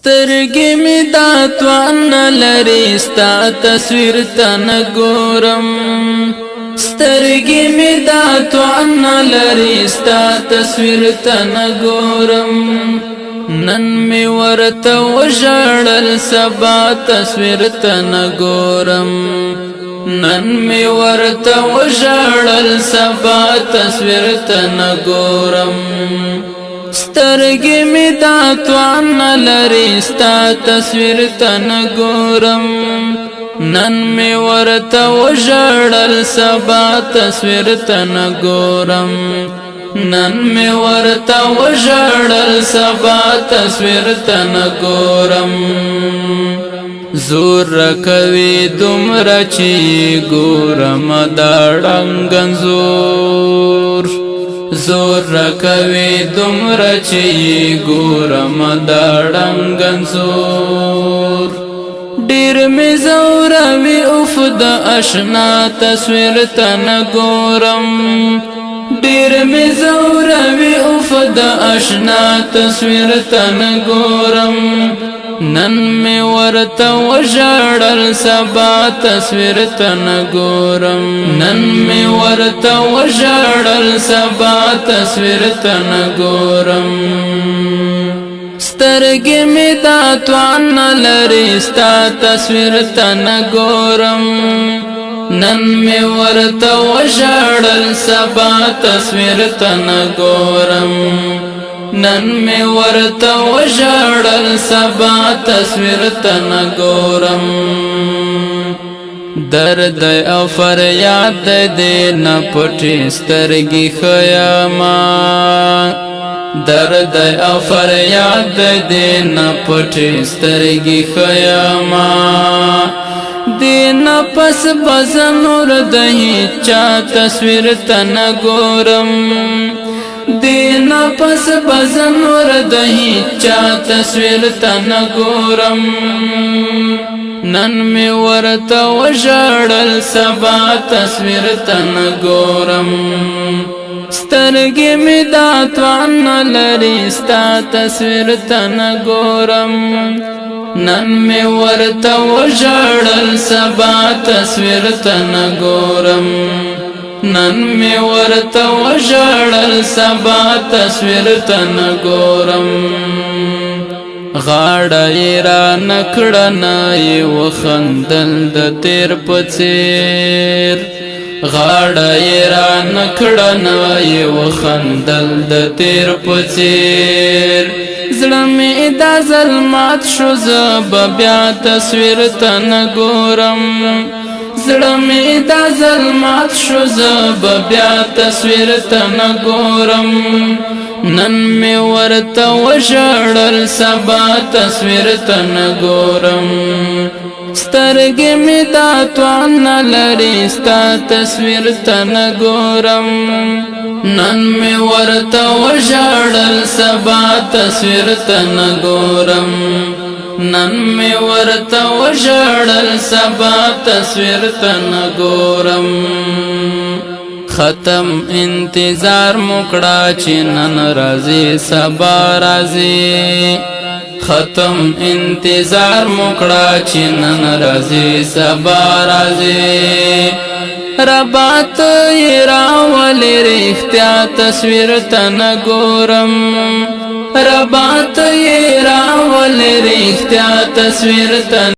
سترګې مې دا توان لري ستا تصویر ته نه ګورم سترګې مې دا توان لري ستا تصویر ته نه ګورم نن مې ورته وژړل سبا تصویر ته نه ګورم نن مې ورته وژړل سبا تصویر ته نه ګورم سترګې مې دا توان لري ستا تصویر ته نه ګورم نن مې ورته وژړل سبا تصویر ته نه ګورم نن مې ورته وژړل سبا تصویر ته نه ګورم زور کوي دومره چې ګورم دا ړنګ انځور زور کوي دومره چې ګورم دا ړنګ انځور ډېر مې زوروي اوف د اشنا تصویر ته نه ګورم ډېر مې زوروي اوف د اشنا تصویر ته نه ګورم نن مې ورته وژړل سبا تصویر ته نه ګورم نن مې ورته وژړل سبا تصویر ته نه ګورم سترګې مې دا توان لري ستا تصویر ته نه ګورم نن مې ورته وژړل سبا تصویر ته نه ګورم نن مې ورته وژړل سبا تصویر ته نه ګورم درد او فریاد دې نه پټې سترګې ښیما درد او فریاد دې نه پټې سترګې ښیما دین پس بز نور د هیچا تصویر ته نه ګورم دین پس بز نور د هیچا تصویر ته نه ګورم نن مې ورته وژړل سبا تصویر ته نه ګورم سترګې مې دا توان لري ستا تصویر ته نه ګورم نن مې ورته وژړل سبا تصویر ته نه ګورم نن مې ورته وژړل سبا تصویر ته نه ګورم غاړه یې را نکړه نه یې وخندل د تیر په څېر غاړه یې را نکړه نه یې وخندل د تیر په څېر زړه مې دا ظلمات شو زه به بیا تصویر ته نه ګورم زړه مې دا ظلمات شو زه به بیا تصویر ته نه ګورم نن مې ورته وژړل سبا تصویر ته نه ګورم سترګې مې دا توان لري ستا تصویر ته نه ګورم نن مې ورته وژړل سبا تصویر ته نه ګورم نن مې ورته وژړل سبا تصویر ته نه ګورم ختم انتظار موکړه چې نن راځي سبا راځي ختم انتظار موکړه چې نن راځي سبا راځي ربات یې راولې رښتیا تصویر ته نه ګورم ربات یې راولې رښتیا تصویر ته